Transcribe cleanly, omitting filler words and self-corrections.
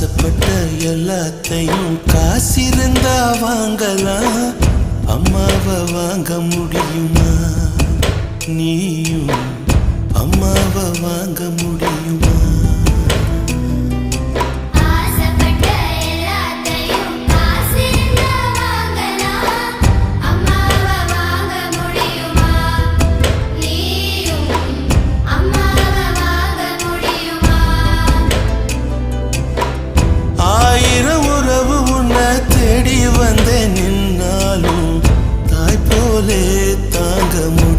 ஆசைப்பட்ட எல்லாத்தையும் காசிருந்தா வாங்கலாம், அம்மாவை வாங்க முடியுமா? நீயும் அம்மாவை வாங்க முடியுமா? ஆயிரம் உறவு உன்னை தேடி வந்தேன், நின்னாலும் தாய் போலே தாங்க முடியும்.